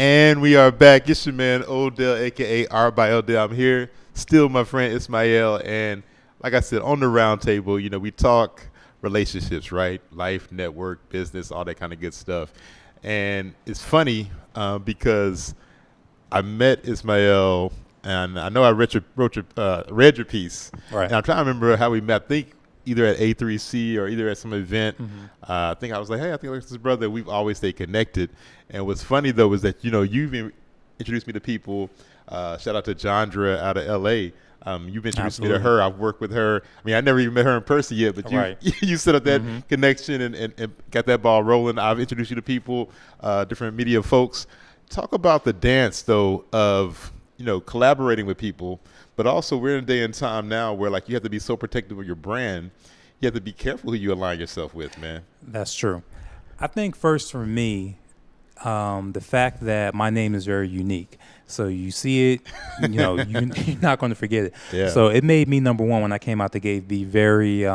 And we are back. It's your man, Odell, a.k.a. Artbyodell. I'm here, still my friend Ismael. And like I said, on the Roundtable, we talk relationships, right? Life, network, business, all that kind of good stuff. And it's funny because I met Ismael, and I know I read your piece. Right. And I'm trying to remember how we met. I think either at A3C or either at some event. Mm-hmm. I think I was like, hey, I think like this brother. We've always stayed connected. And what's funny, though, is that, you've introduced me to people. Shout out to Jandra out of L.A. You've introduced me to her. I've worked with her. I mean, I never even met her in person yet, but you set up that connection and got that ball rolling. I've introduced you to people, different media folks. Talk about the dance, though, of, collaborating with people. But also we're in a day and time now where, like, you have to be so protective of your brand. You have to be careful who you align yourself with, man. That's true. I think first for me, the fact that my name is very unique. So you see it, you're not going to forget it. Yeah. So it made me, number one, when I came out the gate, be very,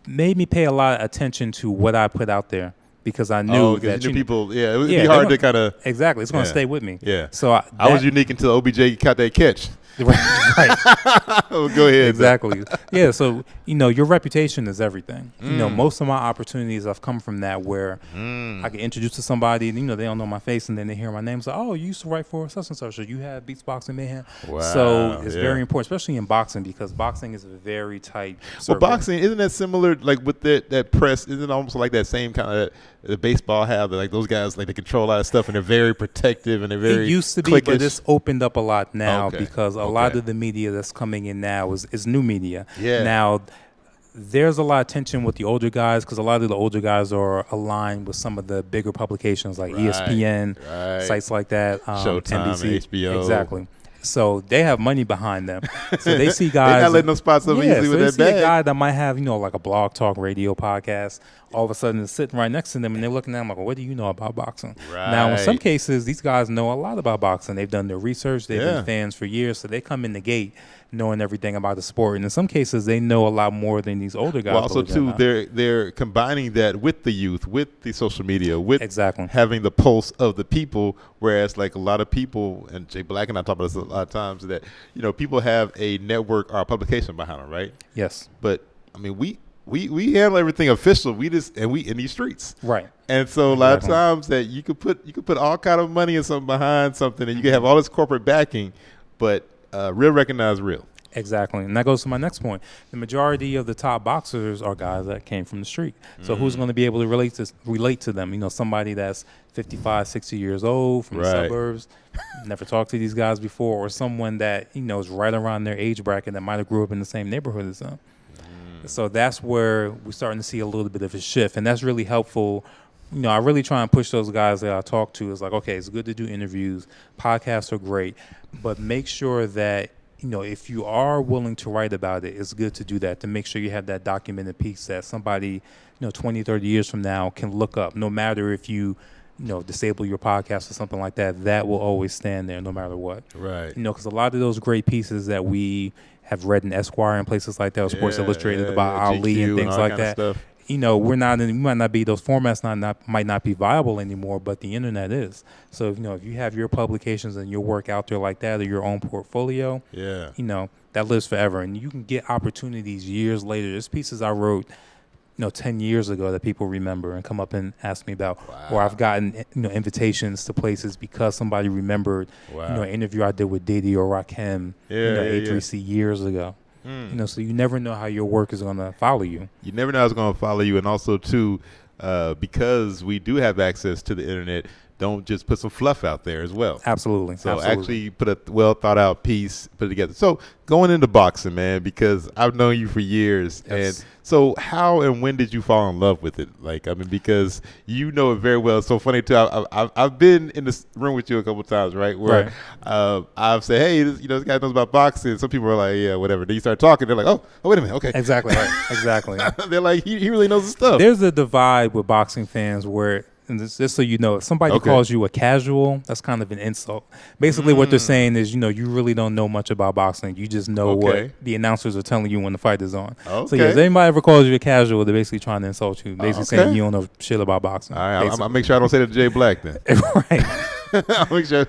made me pay a lot of attention to what I put out there. Because I knew that people, it would be hard to kind of. Exactly. It's going to stay with me. Yeah. So I was unique until OBJ caught that catch. Right. Oh, go ahead. Exactly. Yeah. So, your reputation is everything. Most of my opportunities have come from that where I get introduced to somebody, and, they don't know my face, and then they hear my name. So, oh, you used to write for such and such, or you have Muisc Boxing, Mayhem. Wow. So it's very important, especially in boxing, because boxing is a very tight circle. Well, boxing, isn't that similar, like with that press, isn't it almost like that same kind of the baseball have, like those guys, like they control a lot of stuff, and they're very protective, and they're very It used to be, cliquish. but it's opened up a lot now Okay. because a lot of the media that's coming in now is new media. Yeah. Now, there's a lot of tension with the older guys because a lot of the older guys are aligned with some of the bigger publications like ESPN, sites like that, Showtime, NBC, HBO. Exactly. So they have money behind them. So they see guys. They're not letting them spots up easily with that they see bag. a guy that might have, like a blog talk radio podcast. All of a sudden, it's sitting right next to them, and they're looking at them like, well, what do you know about boxing? Right. Now, in some cases, these guys know a lot about boxing. They've done their research. They've been fans for years. So they come in the gate knowing everything about the sport. And in some cases, they know a lot more than these older guys. Well, also, too, they're combining that with the youth, with the social media, with having the pulse of the people, whereas, like, a lot of people, and Jay Black and I talk about this a lot of times, that, people have a network or a publication behind them, right? Yes. But, I mean, we handle everything official. We in these streets, right? And so a lot of times that you could put all kind of money and something behind something, and you can have all this corporate backing, but real recognize real. Exactly, and that goes to my next point. The majority of the top boxers are guys that came from the street. So who's going to be able to relate to them? Somebody that's 55, 60 years old from the suburbs, never talked to these guys before, or someone that is right around their age bracket that might have grew up in the same neighborhood as them. So that's where we're starting to see a little bit of a shift, and that's really helpful. I really try and push those guys that I talk to. It's like, okay, it's good to do interviews. Podcasts are great, but make sure that, if you are willing to write about it, it's good to do that, to make sure you have that documented piece that somebody, 20, 30 years from now can look up. No matter if you, disable your podcast or something like that, that will always stand there no matter what. Right. Because a lot of those great pieces that we have read in Esquire and places like that, or Sports Illustrated about Ali and things like that. We might not be, those formats might not be viable anymore, but the internet is. So if you have your publications and your work out there like that, or your own portfolio, that lives forever, and you can get opportunities years later. There's pieces I wrote 10 years ago that people remember and come up and ask me about. Wow. Or I've gotten, invitations to places because somebody remembered, an interview I did with Didi or Rakim, A3C years ago. So you never know how your work is going to follow you. You never know how it's going to follow you. And also, too, because we do have access to the internet, don't just put some fluff out there as well. Absolutely. So actually put a well-thought-out piece, put it together. So going into boxing, man, because I've known you for years. Yes. And so how and when did you fall in love with it? Like, I mean, because you know it very well. It's so funny, too. I've been in this room with you a couple of times, right, where I've said, hey, this guy knows about boxing. Some people are like, yeah, whatever. Then you start talking. They're like, oh, wait a minute. Okay. Exactly. Right. Exactly. They're like, he really knows his stuff. There's a divide with boxing fans where and just so you know, if somebody calls you a casual, that's kind of an insult. Basically, what they're saying is, you really don't know much about boxing. You just know what the announcers are telling you when the fight is on. So, yeah, if anybody ever calls you a casual, they're basically trying to insult you. Basically saying you don't know shit about boxing. All right, I'll make sure I don't say that to Jay Black then. Right. I'll make sure,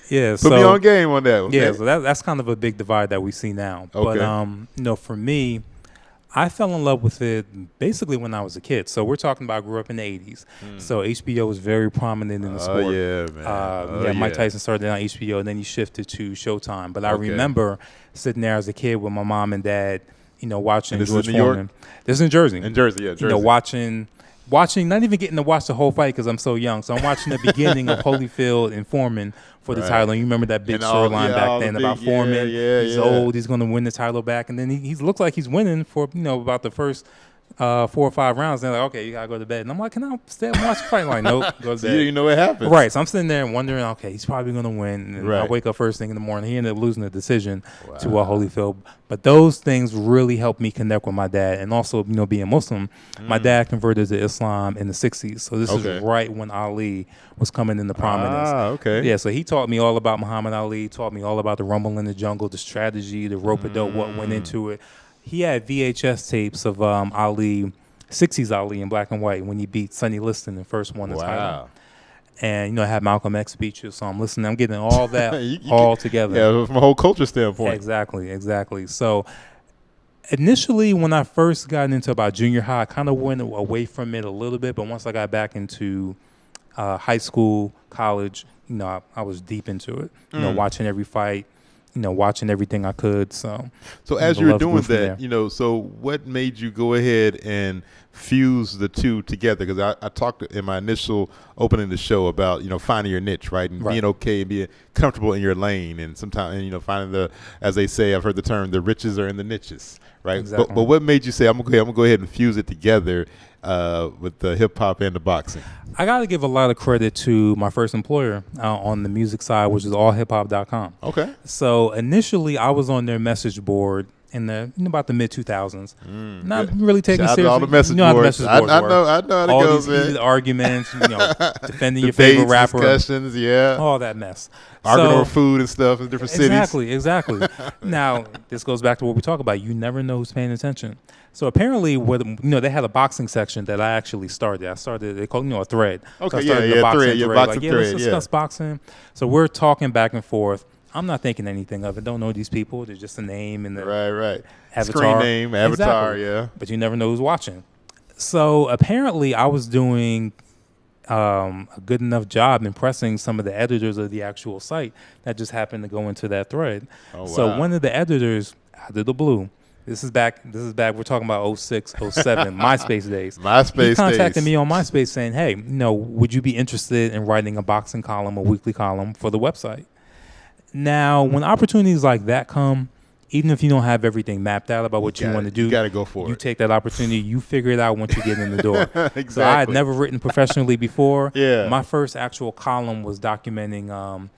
Yeah, Put me on game on that. Yeah, so that's kind of a big divide that we see now. But, for me, I fell in love with it basically when I was a kid. So we're talking about I grew up in the 80s. So HBO was very prominent in the sport. Yeah, man. Mike Tyson started on HBO, and then he shifted to Showtime. But I remember sitting there as a kid with my mom and dad, watching George Foreman. This is in Jersey. In Jersey, yeah, Jersey. Watching, not even getting to watch the whole fight because I'm so young. So I'm watching the beginning of Holyfield and Foreman for the title. And you remember that big storyline back then about Foreman. He's old. He's going to win the title back. And then he looks like he's winning for, about the first 4 or 5 rounds. And they're like, okay, you got to go to bed. And I'm like, can I stay up and watch the fight? I'm like, nope, go to bed. You know what happens. Right. So I'm sitting there wondering, okay, he's probably going to win. And I wake up first thing in the morning. He ended up losing the decision to Holyfield. But those things really helped me connect with my dad. And also, being Muslim, my dad converted to Islam in the 60s. So this is right when Ali was coming into prominence. Yeah, so he taught me all about Muhammad Ali, taught me all about the Rumble in the Jungle, the strategy, the rope-a-dope, what went into it. He had VHS tapes of Ali, 60s Ali in black and white when he beat Sonny Liston and first won the title. And, I had Malcolm X speeches, so I'm listening. I'm getting all that all together. Yeah, from a whole culture standpoint. Exactly. So initially when I first got into about junior high, I kind of went away from it a little bit. But once I got back into high school, college, I was deep into it, watching every fight. Watching everything I could. So as you were doing that, so what made you go ahead and fuse the two together? Because I talked in my initial opening the show about, finding your niche, right? And being okay and being comfortable in your lane. And sometimes, finding as they say, I've heard the term, the riches are in the niches, right? Exactly. But what made you say, I'm going to go ahead and fuse it together with the hip hop and the boxing? I got to give a lot of credit to my first employer on the music side, which is allhiphop.com. Okay. So initially, I was on their message board in about the mid 2000s. Not really taking seriously. All the message boards. I know how it goes, man. All these arguments, defending your favorite rapper, discussions, all that mess. Arguing over food and stuff in different cities. Exactly. Now, this goes back to what we talk about. You never know who's paying attention. So apparently, they had a boxing section that I actually started. They called a thread. Okay, so thread. Boxing thread. Let's discuss boxing. So we're talking back and forth. I'm not thinking anything of it. Don't know these people. They're just a name and the avatar. Screen name, avatar, But you never know who's watching. So apparently, I was doing a good enough job impressing some of the editors of the actual site that just happened to go into that thread. So one of the editors, out of the blue, this is back. We're talking about 06, 07, MySpace days. He contacted me on MySpace saying, "Hey, would you be interested in writing a boxing column, a weekly column for the website?" Now, when opportunities like that come, even if you don't have everything mapped out about what you want to do, you got to go for it. You take that opportunity. You figure it out once you get in the door. Exactly. So I had never written professionally before. Yeah. My first actual column was documenting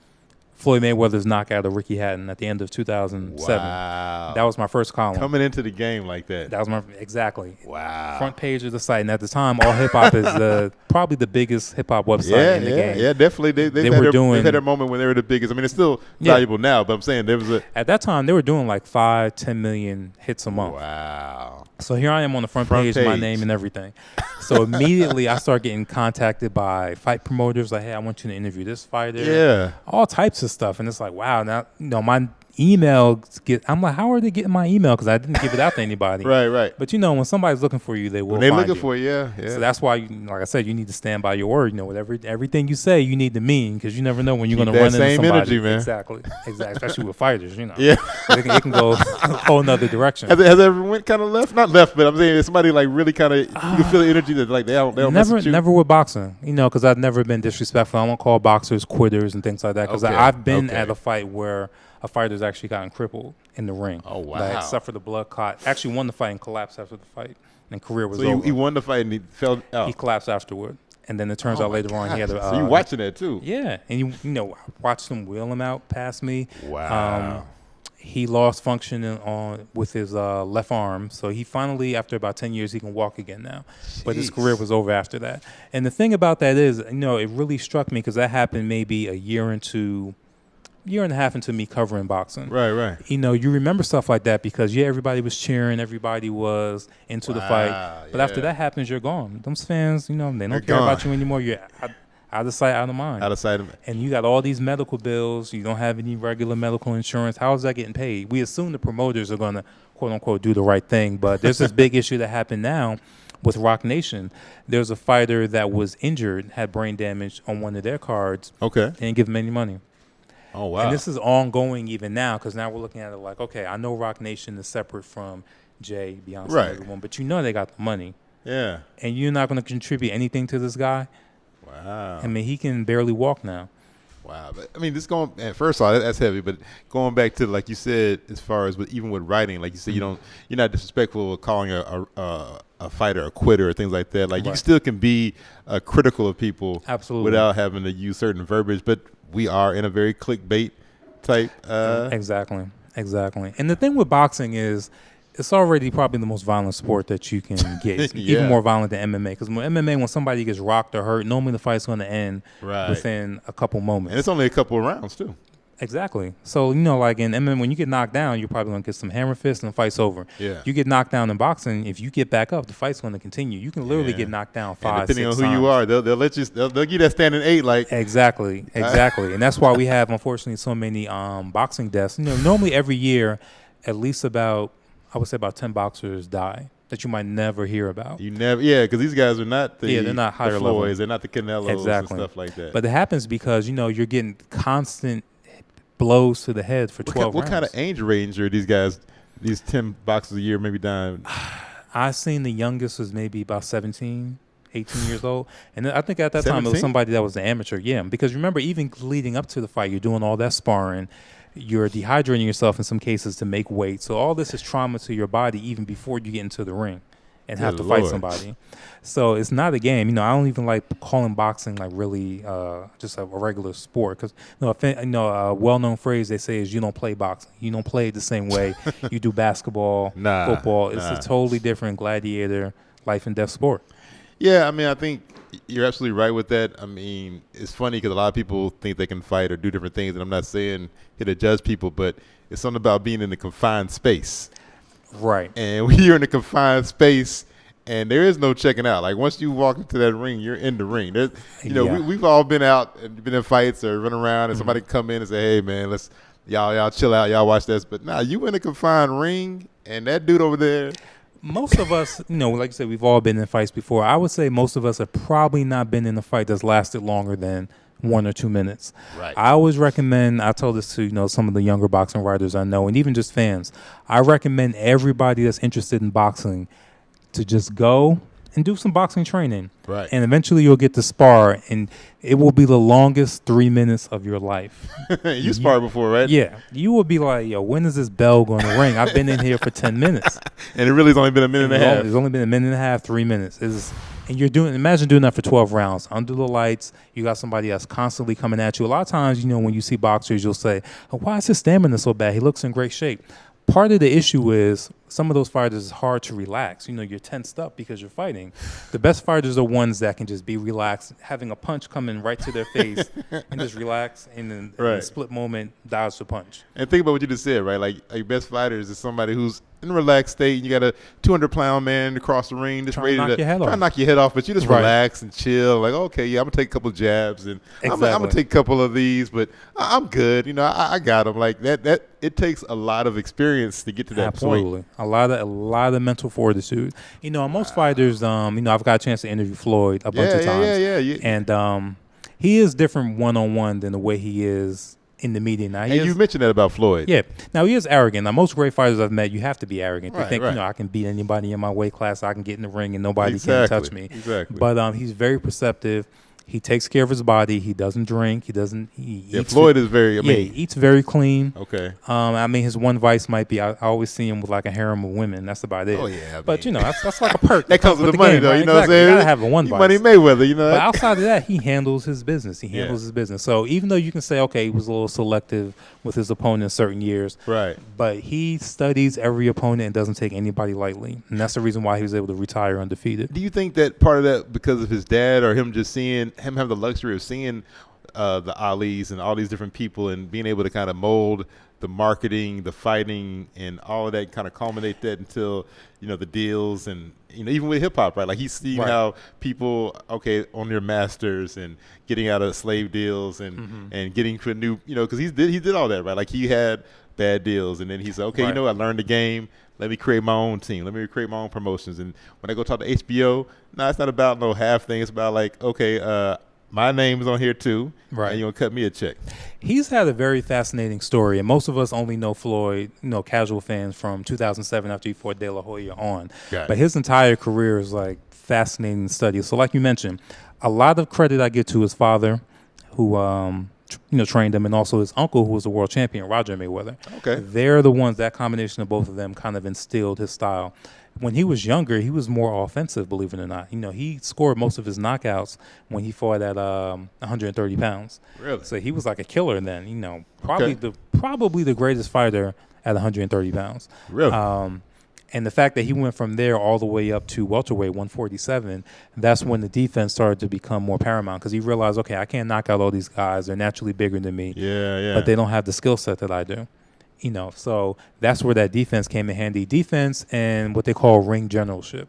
Floyd Mayweather's knockout of Ricky Hatton at the end of 2007. Wow. That was my first column. Coming into the game like that. That was exactly. Wow. Front page of the site. And at the time, All Hip Hop is probably the biggest hip hop website in the game. Yeah, definitely. They've had their moment when they were the biggest. I mean, it's still valuable now, but I'm saying there was at that time, they were doing like 5-10 million hits a month. Wow. So here I am on the front page, my name and everything. So immediately I start getting contacted by fight promoters like, hey, I want you to interview this fighter. Yeah. All types of stuff. And it's like, wow, now, my email I'm like, how are they getting my email? Because I didn't give it out to anybody. Right. But when somebody's looking for you, they will. They're find looking you. for you, yeah. So that's why, like I said, you need to stand by your word. Everything you say, you need to mean, because you never know when you're going to run into somebody. Same energy, man. Exactly. Especially with fighters, Yeah. It can go a whole nother direction. Has it ever went kind of left? Not left, but I'm saying somebody like really kind of, you can feel the energy that like they don't mess with you. Never with boxing, because I've never been disrespectful. I won't call boxers quitters and things like that, because I've been at a fight where a fighter's actually gotten crippled in the ring. Oh, wow. Like, suffered a blood clot. Actually won the fight and collapsed after the fight. And career was over. So he won the fight and he fell out. He collapsed afterward. And then it turns out later on he had a... so you watching that too? Yeah. And I watched him wheel him out past me. Wow. He lost function with his left arm. So he finally, after about 10 years, he can walk again now. Jeez. But his career was over after that. And the thing about that is, it really struck me because that happened maybe a year and a half into me covering boxing. Right. You remember stuff like that because, everybody was cheering. Everybody was into the fight. But after that happens, you're gone. Those fans, they don't care about you anymore. You're out of sight, out of mind. Out of sight. And you got all these medical bills. You don't have any regular medical insurance. How is that getting paid? We assume the promoters are going to, quote unquote, do the right thing. But there's this big issue that happened now with Rock Nation. There's a fighter that was injured, had brain damage on one of their cards. Okay. And didn't give him any money. Oh, wow. And this is ongoing even now because now we're looking at it like, okay, I know Rock Nation is separate from Jay, Beyonce, and everyone, but they got the money. Yeah. And you're not going to contribute anything to this guy. Wow. I mean, he can barely walk now. Wow. But, I mean, first of all, that's heavy. But going back to, like you said, as far as even with writing, like you said, you're not disrespectful of calling a fighter a quitter or things like that. Like, you still can be critical of people. Absolutely. Without having to use certain verbiage. But we are in a very clickbait type. Exactly. And the thing with boxing is, it's already probably the most violent sport that you can get. It's even more violent than MMA. Because MMA, when somebody gets rocked or hurt, normally the fight's going to end within a couple moments. And it's only a couple of rounds, too. Exactly. So, like in MMA, when you get knocked down, you're probably going to get some hammer fists and the fight's over. Yeah. You get knocked down in boxing, if you get back up, the fight's going to continue. You can literally get knocked down 5, 6 times. Depending on who you are, they'll let you. They'll give you that standing 8. Like Exactly. And that's why we have, unfortunately, so many boxing deaths. Normally every year, at least about 10 boxers die that you might never hear about. Because these guys are not they're not higher level. Floyds, they're not the Canelos and stuff like that. But it happens because you're getting constant blows to the head for 12 rounds. What kind of age range are these guys? These 10 boxers a year, maybe dying. I seen the youngest was maybe about 17, 18 years old, and I think at that time it was somebody that was an amateur. Yeah, because remember, even leading up to the fight, you're doing all that sparring. You're dehydrating yourself in some cases to make weight. So all this is trauma to your body even before you get into the ring and have to fight somebody. So it's not a game. I don't even like calling boxing like really just a regular sport because a well-known phrase they say is you don't play boxing. You don't play it the same way you do basketball, football. It's a totally different gladiator, life and death sport. Yeah, I mean, I think you're absolutely right with that. I mean, it's funny because a lot of people think they can fight or do different things, and I'm not saying here to judge people, but it's something about being in a confined space. Right. And when you're in a confined space and there is no checking out, like once you walk into that ring, you're in the ring. There's, we've all been out and been in fights or run around and somebody come in and say, hey, man, let's y'all chill out, y'all watch this. But now you in a confined ring and that dude over there. Most of us, like you said, we've all been in fights before. I would say most of us have probably not been in a fight that's lasted longer than 1 or 2 minutes. Right. I always recommend, I told this to, some of the younger boxing writers I know, and even just fans. I recommend everybody that's interested in boxing to just go and do some boxing training. Right. And eventually you'll get to spar, and it will be the longest 3 minutes of your life. You sparred before, right? Yeah. You will be like, when is this bell going to ring? I've been in here for 10 minutes. And it really has only been a minute and a half. It's only been a minute and a half, 3 minutes. And imagine doing that for 12 rounds. Under the lights, you got somebody that's constantly coming at you. A lot of times, when you see boxers, you'll say, why is his stamina so bad? He looks in great shape. Part of the issue is some of those fighters is hard to relax. You're tensed up because you're fighting. The best fighters are ones that can just be relaxed, having a punch coming right to their face and just relax and then in a split moment dodge the punch. And think about what you just said, right? Like best fighters is somebody who's in a relaxed state. You got a 200-pound man across the ring just ready to try to knock your head off, but you just relax and chill. Like, okay, I'm going to take a couple of jabs and I'm going to take a couple of these, but I'm good. I got them. Like that, it takes a lot of experience to get to that point. A lot of mental fortitude. Most fighters, I've got a chance to interview Floyd a bunch of times. Yeah. And he is different one-on-one than the way he is in the media. Now, you mentioned that about Floyd. Yeah. Now, he is arrogant. Now, most great fighters I've met, you have to be arrogant. They think, I can beat anybody in my weight class. I can get in the ring and nobody can touch me. Exactly. But he's very perceptive. He takes care of his body. He doesn't drink. He doesn't. He eats Floyd is very. he eats very clean. Okay. I mean, his one vice might be I always see him with like a harem of women. That's about it. Oh yeah. But that's like a perk. That comes with the money, game, though. Right? You know exactly. what I'm saying? You gotta have a one vice. Money Mayweather. You know. But outside of that, he handles his business. His business. So even though you can say, okay, he was a little selective with his opponent in certain years, right? But he studies every opponent and doesn't take anybody lightly, and that's the reason why he was able to retire undefeated. Do you think that part of that because of his dad, or him just seeing him have the luxury of seeing the Alis and all these different people and being able to kind of mold the marketing, the fighting, and all of that, kind of culminate that until the deals and even with hip hop, right? Like he's seeing how people on their masters and getting out of slave deals and getting to a new because he did all that, right? Like he had bad deals and then he said, I learned the game. Let me create my own team. Let me create my own promotions. And when I go talk to HBO, it's not about no half thing. It's about like, my name is on here too, right? And you're gonna cut me a check. He's had a very fascinating story, and most of us only know Floyd, casual fans, from 2007 after he fought De La Hoya on. But his entire career is like fascinating study. So, like you mentioned, a lot of credit I give to his father, who trained him, and also his uncle, who was a world champion, Roger Mayweather. Okay, they're the ones, that combination of both of them kind of instilled his style. When he was younger, he was more offensive, believe it or not. He scored most of his knockouts when he fought at 130 pounds. Really? So he was like a killer then. Probably the greatest fighter at 130 pounds. Really? And the fact that he went from there all the way up to welterweight 147, that's when the defense started to become more paramount, because he realized, I can't knock out all these guys. They're naturally bigger than me. Yeah. But they don't have the skill set that I do. So that's where that defense came in handy. Defense and what they call ring generalship.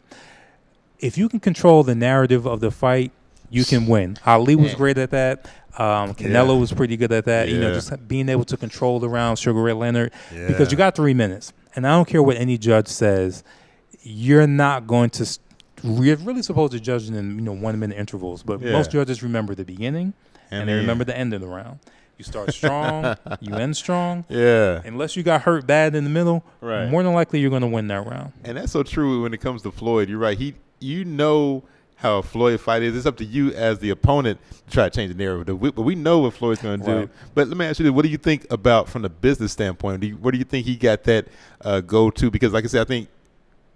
If you can control the narrative of the fight, you can win. Ali was great at that. Canelo was pretty good at that. Just being able to control the round, Sugar Ray Leonard, because you got 3 minutes. And I don't care what any judge says, you're not going to we're really supposed to judge in 1 minute intervals, but most judges remember the beginning and they remember the end of the round. You start strong, you end strong. Yeah. Unless you got hurt bad in the middle, more than likely you're going to win that round. And that's so true when it comes to Floyd. You're right. How a Floyd fight is. It's up to you as the opponent to try to change the narrative. But we know what Floyd's going to do. But let me ask you this. What do you think about from the business standpoint? Where do you think he got that go-to? Because like I said, I think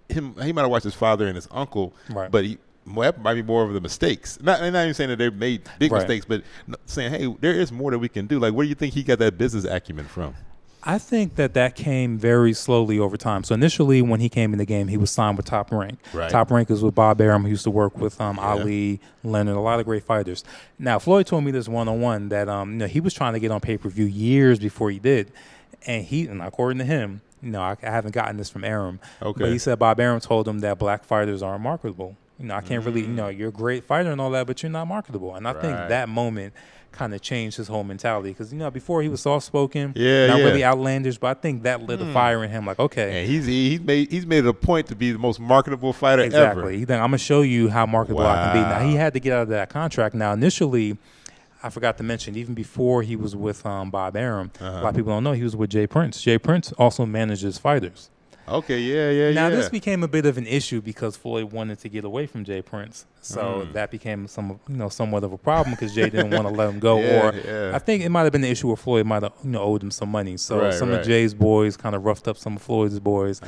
he might have watched his father and his uncle, but that might be more of the mistakes. Not even saying that they made big mistakes, but saying, hey, there is more that we can do. Like, where do you think he got that business acumen from? I think that came very slowly over time. So initially, when he came in the game, he was signed with Top Rank. Top Rank is with Bob Arum, who used to work with Ali, Leonard, a lot of great fighters. Now, Floyd told me this one-on-one that he was trying to get on pay-per-view years before he did. And according to him, I haven't gotten this from Arum, but he said Bob Arum told him that black fighters aren't marketable. I can't really, you're a great fighter and all that, but you're not marketable. And I think that moment kind of changed his whole mentality, because before he was soft-spoken, not really outlandish, but I think that lit a fire in him. Like, and he's made it a point to be the most marketable fighter ever. Exactly. He think, I'm gonna show you how marketable I can be. Now he had to get out of that contract. Now initially, I forgot to mention, even before he was with Bob Arum, a lot of people don't know he was with Jay Prince. Jay Prince also manages fighters. Now this became a bit of an issue because Floyd wanted to get away from Jay Prince, so that became somewhat of a problem, because Jay didn't want to let him go. I think it might have been the issue where Floyd might have owed him some money, so some of Jay's boys kind of roughed up some of Floyd's boys.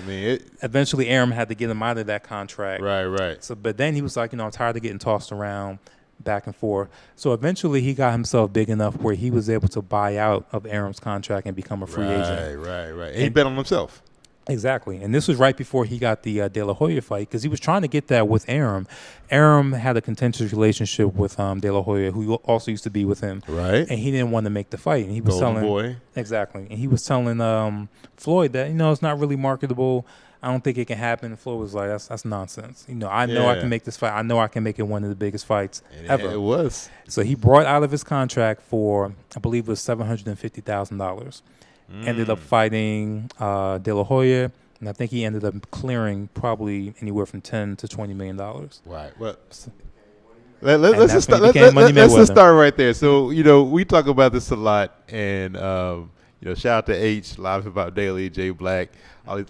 Eventually Arum had to get him out of that contract. So, but then he was like, I'm tired of getting tossed around back and forth. So eventually he got himself big enough where he was able to buy out of Arum's contract and become a free agent. And he bet on himself. Exactly. And this was right before he got the De La Hoya fight, because he was trying to get that with Arum. Arum had a contentious relationship with De La Hoya, who also used to be with him. And he didn't want to make the fight. And he was Exactly. And he was telling Floyd that, it's not really marketable. I don't think it can happen. Floyd was like, that's nonsense. I know I can make this fight. I know I can make it one of the biggest fights ever. It was. So he brought out of his contract for, I believe it was $750,000. Ended up fighting De La Hoya, and I think he ended up clearing probably anywhere from $10 to $20 million. Right. Well, let's just start right there. So we talk about this a lot, and shout out to H, live about Daily, Jay Black.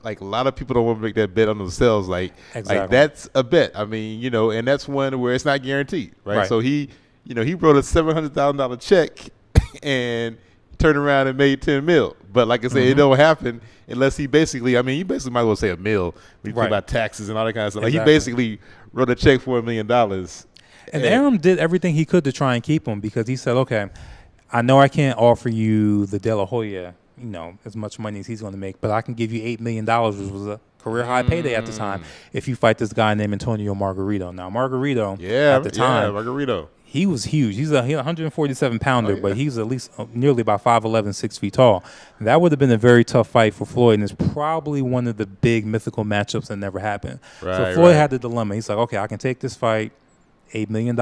Like a lot of people don't want to make that bet on themselves. Like that's a bet. I mean, and that's one where it's not guaranteed, right? So he he wrote a $700,000 check and turned around and made $10 million. But like I said, it don't happen unless he basically, you basically might as well say $1 million. We think about taxes and all that kind of stuff. Like he basically wrote a check for $1 million. And Arum did everything he could to try and keep him because he said, okay, I know I can't offer you the De La Hoya, as much money as he's going to make, but I can give you $8 million, which was a career high payday at the time, if you fight this guy named Antonio Margarito. Now, Margarito, at the time, Margarito. He was huge. He's a 147-pounder, but he's at least nearly about 5'11", 6 feet tall. That would have been a very tough fight for Floyd, and it's probably one of the big mythical matchups that never happened. So Floyd had the dilemma. He's like, okay, I can take this fight, $8 million.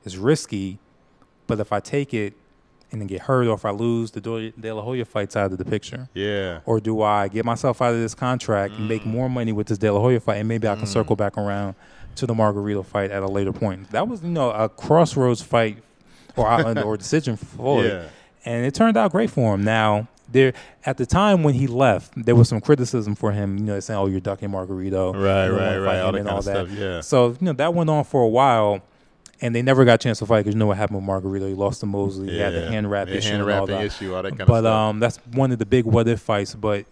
It's risky, but if I take it and then get hurt or if I lose, the De La Hoya fight's out of the picture. Yeah. Or do I get myself out of this contract and make more money with this De La Hoya fight, and maybe I can circle back around to the Margarito fight at a later point. That was, a crossroads fight or decision for Floyd. And it turned out great for him. Now, at the time when he left, there was some criticism for him, saying, oh, you're ducking Margarito. Right. All that kind of stuff, yeah. So, that went on for a while, and they never got a chance to fight because you know what happened with Margarito. He lost to Mosley. He had the hand wrap issue and all that. All that kind of stuff. But that's one of the big what-if fights. But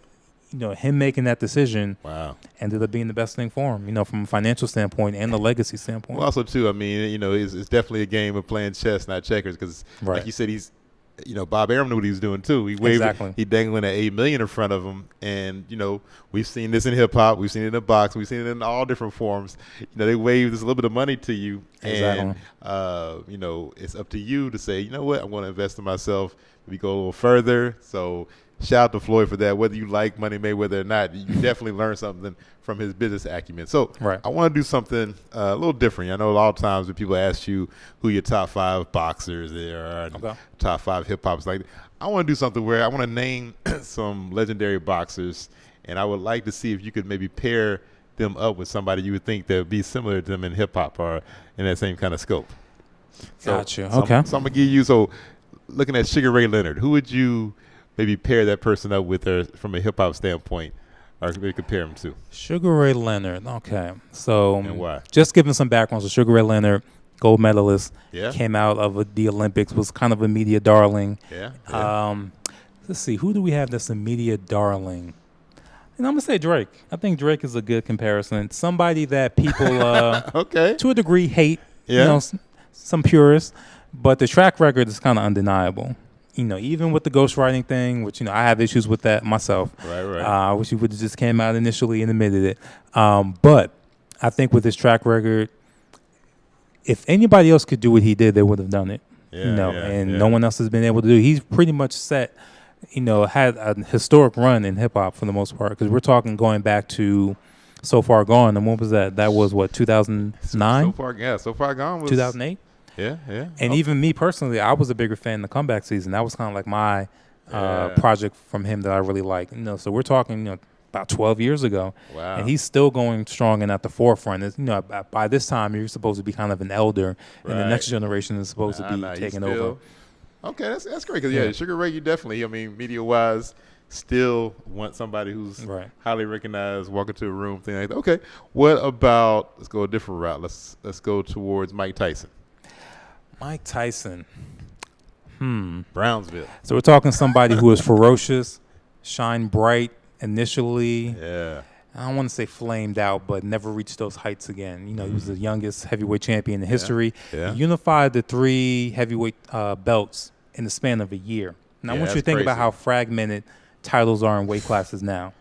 him making that decision ended up being the best thing for him, from a financial standpoint and the legacy standpoint. Well, also, too, it's definitely a game of playing chess, not checkers, because like you said, he's, Bob Arum knew what he was doing, too. He waved, he dangling that $8 million in front of him, and, we've seen this in hip-hop, we've seen it in boxing, we've seen it in all different forms. They wave this little bit of money to you, and, it's up to you to say, you know what, I'm going to invest in myself, maybe go a little further, so shout out to Floyd for that. Whether you like Money Mayweather or not, you definitely learn something from his business acumen. So I want to do something a little different. I know a lot of times when people ask you who your top 5 boxers are, top 5 hip hops, I want to do something where I want to name some legendary boxers, and I would like to see if you could maybe pair them up with somebody you would think that would be similar to them in hip hop or in that same kind of scope. Gotcha. So I'm gonna give you. So looking at Sugar Ray Leonard, who would you maybe pair that person up with her from a hip-hop standpoint, or maybe compare him to? Sugar Ray Leonard. Okay. So and why? Just giving some background. So Sugar Ray Leonard, gold medalist, came out of the Olympics, was kind of a media darling. Let's see. Who do we have that's a media darling? And I'm going to say Drake. I think Drake is a good comparison. Somebody that people, to a degree, hate, some purists, but the track record is kind of undeniable. Even with the ghostwriting thing, which, I have issues with that myself. I wish he would have just came out initially and admitted it. But I think with his track record, if anybody else could do what he did, they would have done it. No one else has been able to do it. He's pretty much set, had a historic run in hip-hop for the most part, because we're talking going back to So Far Gone. And when was that? That was, 2009? So Far Gone was 2008? Yeah. And even me personally, I was a bigger fan of the comeback season. That was kind of like my project from him that I really like. So we're talking, about 12 years ago. Wow. And he's still going strong and at the forefront. It's, by this time, you're supposed to be kind of an elder, and the next generation is supposed to be taking over. Okay, that's great. Because, Sugar Ray, you definitely, media-wise, still want somebody who's highly recognized, walk into a room, thing like that. Okay, what about, let's go a different route. Let's go towards Mike Tyson. Mike Tyson. Brownsville. So we're talking somebody who is ferocious, shine bright initially. Yeah. I don't want to say flamed out, but never reached those heights again. He was the youngest heavyweight champion in history. Yeah. He unified the 3 heavyweight belts in the span of a year. And I want you to think about how fragmented titles are in weight classes now.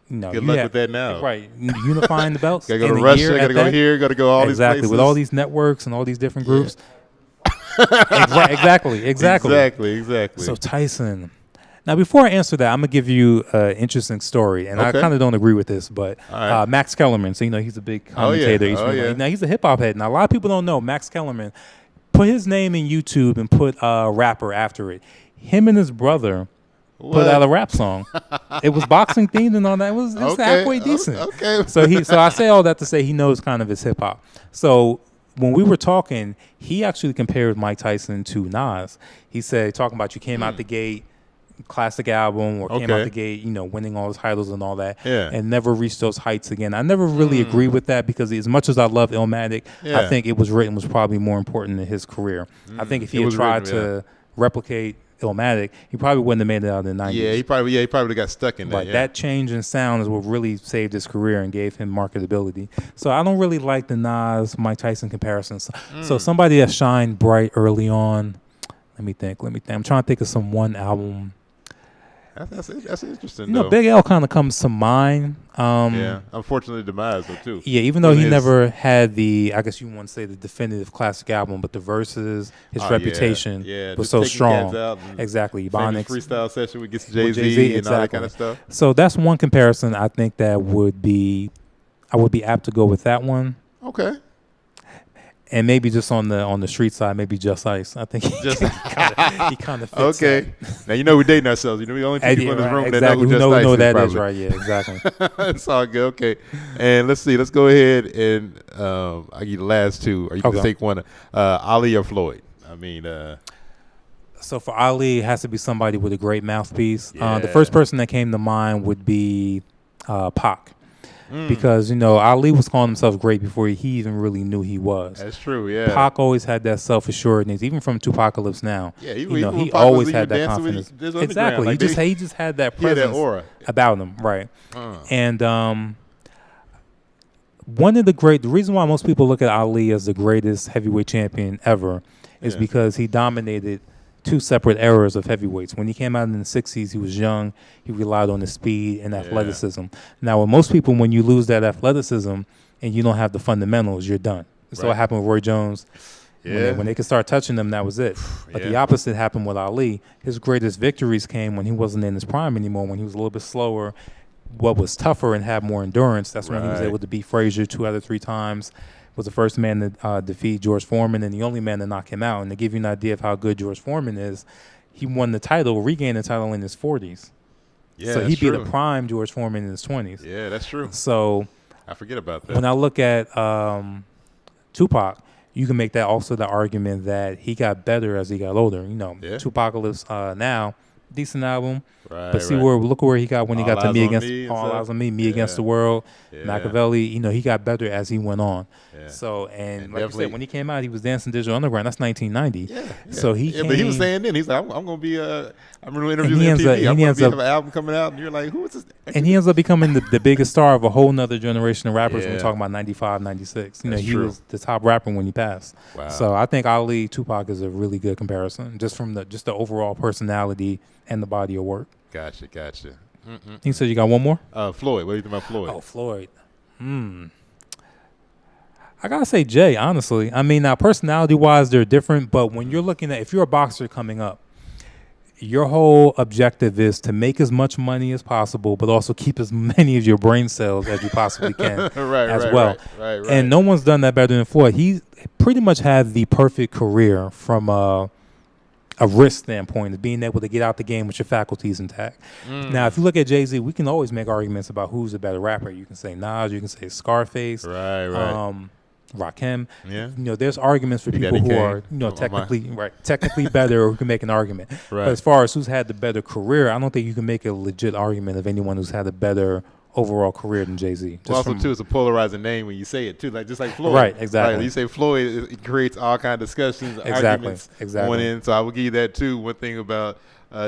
Good luck with that now. Right. Unifying the belts. Gotta go to Russia, gotta go here, gotta go all these places. Exactly. With all these networks and all these different groups. Exactly. So Tyson. Now, before I answer that, I'm going to give you an interesting story. And I kind of don't agree with this, but Max Kellerman, so he's a big commentator. Now, he's a hip-hop head. Now, a lot of people don't know Max Kellerman. Put his name in YouTube and put rapper after it. Him and his brother put out a rap song. It was boxing themed and all that. It was halfway decent. Okay. So I say all that to say he knows kind of his hip-hop. So when we were talking, he actually compared Mike Tyson to Nas. He said, talking about you came out the gate, classic album or came out the gate, winning all his titles and all that, Yeah. and never reached those heights again. I never really agree with that because as much as I love Illmatic, I think It Was Written was probably more important in his career. I think if he had tried to replicate Illmatic, he probably wouldn't have made it out in the 90s. Yeah, he probably got stuck in that. Like that change in sound is what really saved his career and gave him marketability. So I don't really like the Nas Mike Tyson comparisons. So somebody that shined bright early on. Let me think. I'm trying to think of one album. That's interesting. Big L kind of comes to mind. Unfortunately, demise though too. Yeah, even though he never had I guess you want to say the definitive classic album, but the verses, his reputation was so strong. Exactly, Ebonics freestyle session with Jay-Z and all that kind of stuff. So that's one comparison I think that I would be apt to go with that one. Okay. And maybe just on the street side, maybe Just Ice. I think he kind of fits. Okay. Now we're dating ourselves. We only two people in this room that know who Just Ice is. Know that is right. Yeah, exactly. It's all good. Okay. And let's see. Let's go ahead and I'll give you the last two. Or you can take one. Ali or Floyd. So for Ali, it has to be somebody with a great mouthpiece. The first person that came to mind would be Pac. Because, Ali was calling himself great before he even really knew he was. That's true, yeah. Pac always had that self-assuredness, even from Tupacalypse now. Yeah, he always had that confidence. Exactly. Like he just had that presence about him, right. And the reason why most people look at Ali as the greatest heavyweight champion ever is because he dominated two separate eras of heavyweights. When he came out in the 60s, he was young. He relied on his speed and athleticism. Now, with most people, when you lose that athleticism and you don't have the fundamentals, you're done. That's what happened with Roy Jones. When they could start touching them, that was it. But the opposite happened with Ali. His greatest victories came when he wasn't in his prime anymore, when he was a little bit slower, what was tougher and had more endurance. That's when he was able to beat Frazier 2 out of 3 times. Was the first man to defeat George Foreman and the only man to knock him out. And to give you an idea of how good George Foreman is, he won the title, regained the title in his 40s. Yeah, so he beat a prime George Foreman in his 20s. Yeah, that's true. So I forget about that. When I look at Tupac, you can make that also the argument that he got better as he got older. Tupacalypse now, decent album. But look where he got when he got to Me Against All Eyes on Me Against the World, Machiavelli. He got better as he went on. So and like you said, when he came out, he was dancing Digital Underground. That's 1990. So he came, but he was saying then, he's like, I'm going to be I'm going to interview him on TV. I'm going to have an album coming out, and you're like, who is this? And he ends up becoming the biggest star of a whole nother generation of rappers. When we're talking about 95, 96. He was the top rapper when he passed. Wow. So I think Ali Tupac is a really good comparison, just from the overall personality and the body of work. Gotcha. You said you got one more? Floyd. What do you think about Floyd? Oh, Floyd. I got to say Jay, honestly. I mean, now personality-wise, they're different, but when you're looking at, if you're a boxer coming up, your whole objective is to make as much money as possible, but also keep as many of your brain cells as you possibly can well. Right. And no one's done that better than Floyd. He pretty much had the perfect career from a risk standpoint of being able to get out the game with your faculties intact. Now, if you look at Jay-Z, we can always make arguments about who's a better rapper. You can say Nas, you can say Scarface, Rakim. Yeah. There's arguments for people who are, technically better or who can make an argument. But as far as who's had the better career, I don't think you can make a legit argument of anyone who's had a better overall career than Jay-Z. Also, too, it's a polarizing name when you say it, too. Just like Floyd. Right, exactly. When you say Floyd, it creates all kind of discussions, arguments going in. So I will give you that, too. One thing about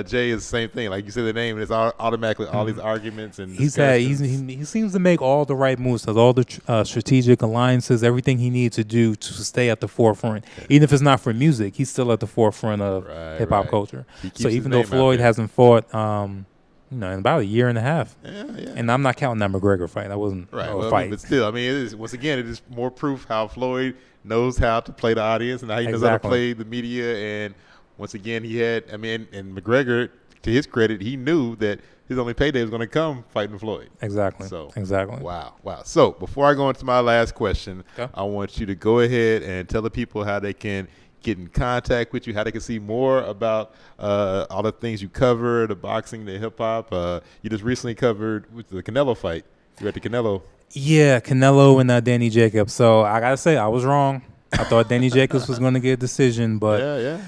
Jay is the same thing. Like you say the name, and it's automatically all these arguments and discussions. He seems to make all the right moves, has all the strategic alliances, everything he needs to do to stay at the forefront. Even if it's not for music, he's still at the forefront of hip-hop culture. So even though Floyd hasn't fought in about a year and a half. And I'm not counting that McGregor fight. That wasn't a fight. But still, it is, once again, it is more proof how Floyd knows how to play the audience and how he knows how to play the media. And once again, and McGregor, to his credit, he knew that his only payday was going to come fighting Floyd. Exactly. Wow. So before I go into my last question, I want you to go ahead and tell the people how they can get in contact with you, how they can see more about all the things you cover, the boxing, the hip-hop. You just recently covered with the Canelo fight. You were at the Canelo. Yeah, Canelo and Danny Jacobs. So I got to say, I was wrong. I thought Danny Jacobs was going to get a decision, but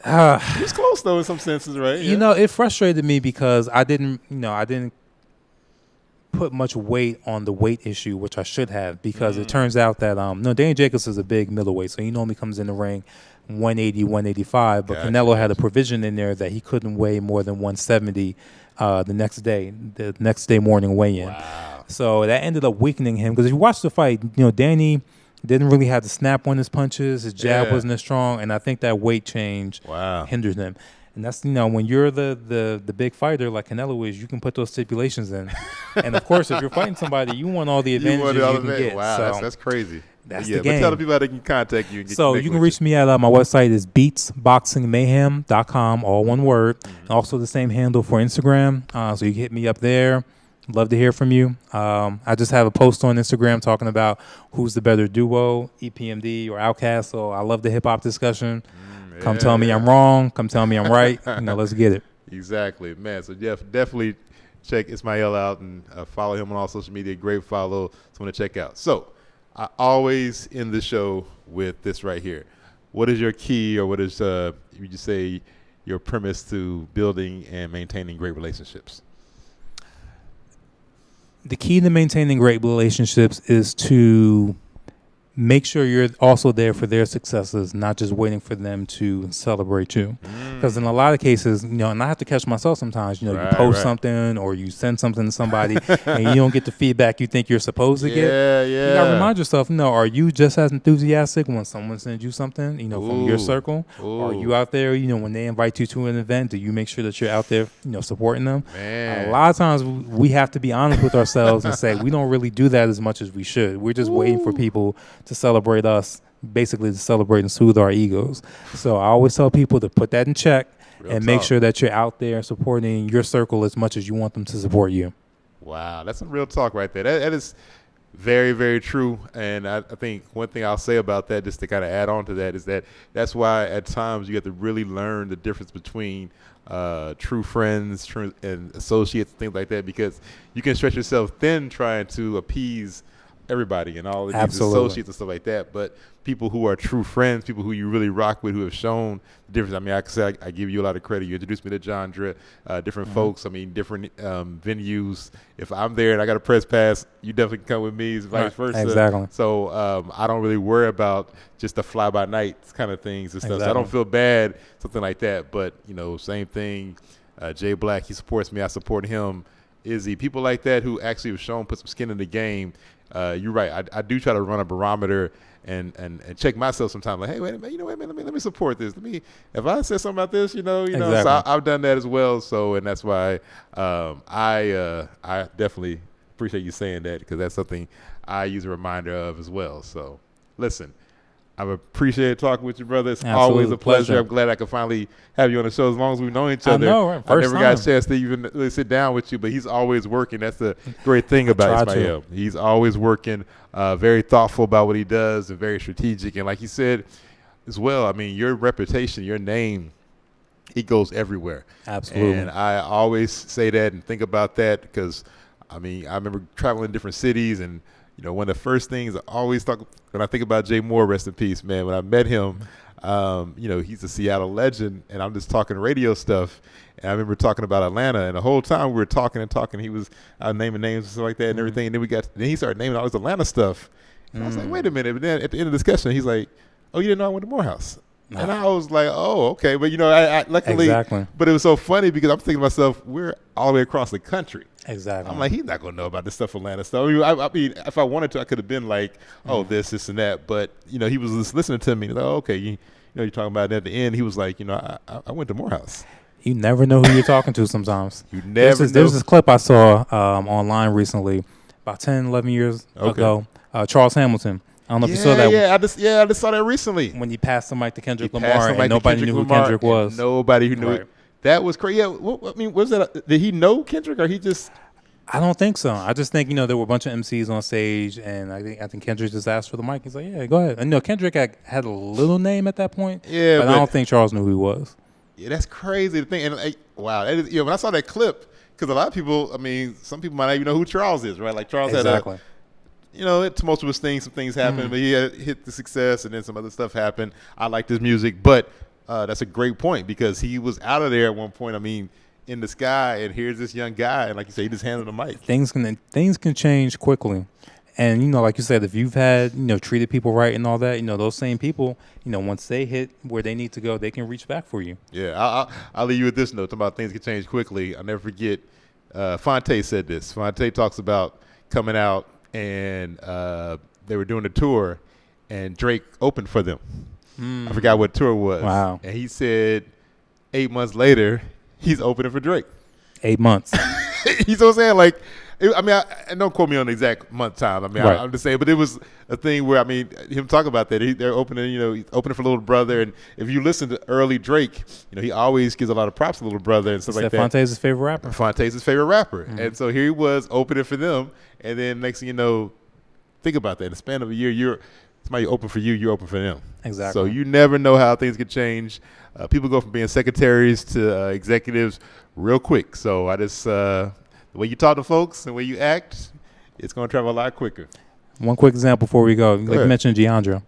He's close though in some senses, right? You know, it frustrated me because I didn't put much weight on the weight issue, which I should have, because it turns out that Danny Jacobs is a big middleweight, so he normally comes in the ring 180, 185, but Canelo had a provision in there that he couldn't weigh more than 170 the next day morning weigh-in. Wow. So that ended up weakening him, because if you watch the fight, Danny didn't really have to snap on his punches. His jab wasn't as strong, and I think that weight change hindered him. And that's, when you're the big fighter like Canelo is, you can put those stipulations in. And, of course, if you're fighting somebody, you want all the advantages you can get. Wow, so that's crazy. That's the game. But tell the people how they can contact you. And so you can reach me at my website is beatsboxingmayhem.com, all one word. And also the same handle for Instagram. So you can hit me up there. Love to hear from you. I just have a post on Instagram talking about who's the better duo, EPMD or Outkast. So I love the hip-hop discussion. Come tell me I'm wrong. Come tell me I'm right. Let's get it. Exactly, man. So definitely check Ismael out and follow him on all social media. Great follow. Someone to check out. So I always end the show with this right here. What is your key, or what is you just say your premise to building and maintaining great relationships? The key to maintaining great relationships is to make sure you're also there for their successes, not just waiting for them to celebrate you. Because in a lot of cases, and I have to catch myself sometimes, you post something or you send something to somebody and you don't get the feedback you think you're supposed to get. You got to remind yourself, are you just as enthusiastic when someone sends you something, from your circle? Are you out there, when they invite you to an event, do you make sure that you're out there, supporting them? A lot of times we have to be honest with ourselves and say we don't really do that as much as we should. We're just waiting for people to celebrate us, basically to celebrate and soothe our egos. So I always tell people to put that in check and make sure that you're out there supporting your circle as much as you want them to support you. Wow, that's some real talk right there. That is very, very true. And I think one thing I'll say about that, just to kind of add on to that, is that's why at times you have to really learn the difference between true friends and associates and things like that, because you can stretch yourself thin trying to appease everybody and all of these associates and stuff like that. But people who are true friends, people who you really rock with, who have shown the difference. I mean, I can say I give you a lot of credit. You introduced me to Jandra, different folks. I mean, different venues. If I'm there and I got a press pass, you definitely can come with me, vice versa. Exactly. So I don't really worry about just the fly-by-night kind of things and stuff. So I don't feel bad, something like that. But, same thing. Jay Black, he supports me. I support him. Izzy, people like that who actually have shown, put some skin in the game. You're right. I do try to run a barometer and check myself sometimes. Like, hey, wait a minute, let me support this. If I said something about this, Exactly. So I've done that as well. So, and that's why I definitely appreciate you saying that, because that's something I use a reminder of as well. So, listen, I've appreciated talking with you, brother. It's always a pleasure. I'm glad I could finally have you on the show. As long as we've known each other, I never got a chance to even really sit down with you, but he's always working. That's the great thing about Ismael. He's always working, very thoughtful about what he does and very strategic. And like you said as well, I mean, your reputation, your name, it goes everywhere. Absolutely. And I always say that and think about that, because, I mean, I remember traveling different cities, and one of the first things I always talk when I think about Jay Moore, rest in peace, man. When I met him, he's a Seattle legend, and I'm just talking radio stuff. And I remember talking about Atlanta, and the whole time we were talking and talking, he was naming names and stuff like that and everything. And then he started naming all this Atlanta stuff. And I was like, wait a minute. But then at the end of the discussion, he's like, oh, you didn't know I went to Morehouse? No. And I was like, oh, okay. But, I luckily, but it was so funny because I'm thinking to myself, we're all the way across the country. Exactly. I'm like, he's not going to know about this stuff Atlanta stuff. I mean, if I wanted to, I could have been like, oh, this and that. But, he was just listening to me. Like, oh, okay, you're talking about it at the end. He was like, I went to Morehouse. You never know who you're talking to sometimes. You never know. There's this clip I saw online recently, about 10, 11 years ago. Charles Hamilton. I don't know if you saw that. Yeah, I just saw that recently. When he passed the mic to Kendrick Lamar, and nobody knew who Kendrick was. Nobody who knew it. That was crazy. Yeah, I mean, was that? Did he know Kendrick, or he just? I don't think so. I just think there were a bunch of MCs on stage, and I think Kendrick just asked for the mic. He's like, "Yeah, go ahead." And Kendrick had a little name at that point. Yeah, but I don't think Charles knew who he was. Yeah, that's crazy to think. And wow, that is, when I saw that clip, because a lot of people, I mean, some people might not even know who Charles is, right? Like Charles had a tumultuous things. Some things happened, but he had hit the success, and then some other stuff happened. I liked his music, but that's a great point because he was out of there at one point. I mean, in the sky, and here's this young guy, and like you say, he just handed the mic. Things can change quickly. And, you know, like you said, if you've had, you know, treated people right and all that, you know, those same people, you know, once they hit where they need to go, they can reach back for you. Yeah, I'll leave you with this note talking about things can change quickly. I'll never forget, Fonte said this. Fonte talks about coming out and they were doing a tour and Drake opened for them. I forgot what tour was. Wow. And he said 8 months later, he's opening for Drake. 8 months. He's what I'm saying? Like, I mean, I don't quote me on the exact month time. I mean, right. I'm just saying, but it was a thing where, I mean, him talking about that. They're opening, you know, he's opening for Little Brother. And if you listen to early Drake, you know, he always gives a lot of props to Little Brother and stuff like that. Fonte's his favorite rapper. Fonte's his favorite rapper. And so here he was opening for them. And then next thing you know, think about that. In the span of a year, somebody open for you, you're open for them. Exactly. So you never know how things could change. People go from being secretaries to executives real quick. So I just, the way you talk to folks and the way you act, it's going to travel a lot quicker. One quick example before we go. Like you mentioned Giandra.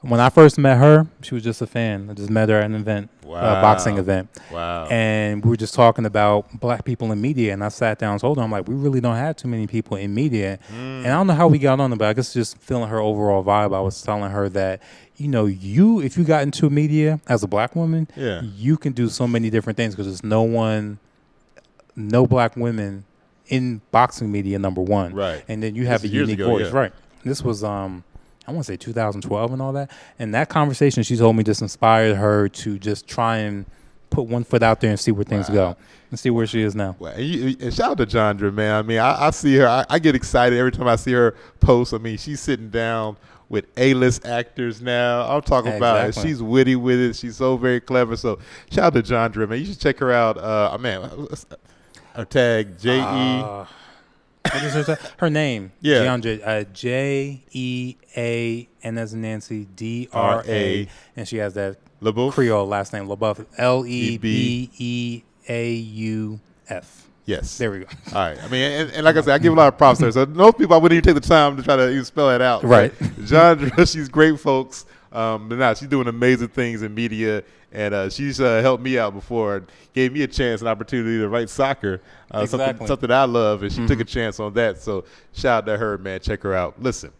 When I first met her, she was just a fan. I just met her at an event, a boxing event. Wow. And we were just talking about black people in media. And I sat down and told her, I'm like, we really don't have too many people in media. And I don't know how we got on it, but I guess just feeling her overall vibe, I was telling her that, you know, if you got into media as a black woman, you can do so many different things because there's no black women in boxing media, number one. Right. And then you have a unique voice. Right. This was, I want to say 2012 and all that. And that conversation, she told me, just inspired her to just try and put one foot out there and see where things go and see where she is now. Well, and shout out to Jandra, man. I mean, I see her. I get excited every time I see her post. I mean, she's sitting down with A-list actors now. I'm talking about it. She's witty with it. She's so very clever. So shout out to Jandra, man. You should check her out. Her tag, J-E. What is her name? Yeah. Giandra, J-E-A-N as in Nancy, D-R-A. And she has that Creole last name, LeBeuf, L-E-B-E-A-U-F. Yes. There we go. All right. I mean, and like I said, I give a lot of props to her. So most people, I wouldn't even take the time to try to even spell it out. Right. Jandra, she's great, folks. But now she's doing amazing things in media, and she's helped me out before and gave me a chance, an opportunity to write soccer, something I love, and she took a chance on that. So shout out to her, man. Check her out. Listen,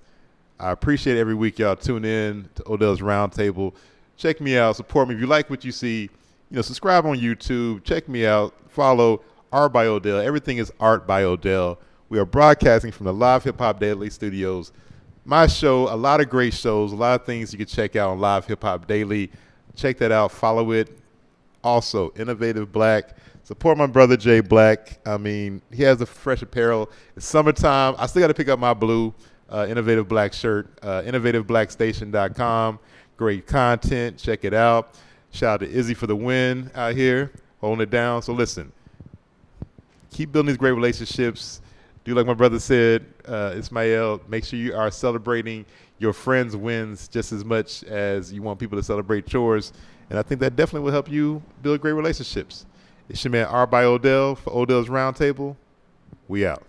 I appreciate every week y'all tune in to Odell's Roundtable. Check me out. Support me. If you like what you see, subscribe on YouTube. Check me out. Follow Artbyodell. Everything is Artbyodell. We are broadcasting from the Live Hip Hop Daily Studios. My show, a lot of great shows, a lot of things you can check out on Live Hip Hop Daily. Check that out. Follow it. Also, Innovative Black. Support my brother Jay Black. I mean, he has the fresh apparel. It's summertime. I still got to pick up my blue Innovative Black shirt. InnovativeBlackStation.com. Great content. Check it out. Shout out to Izzy for the win out here, holding it down. So listen, keep building these great relationships. Do like my brother said, Ismael, make sure you are celebrating your friends' wins just as much as you want people to celebrate yours. And I think that definitely will help you build great relationships. It's your man Artbyodell for Odell's Roundtable. We out.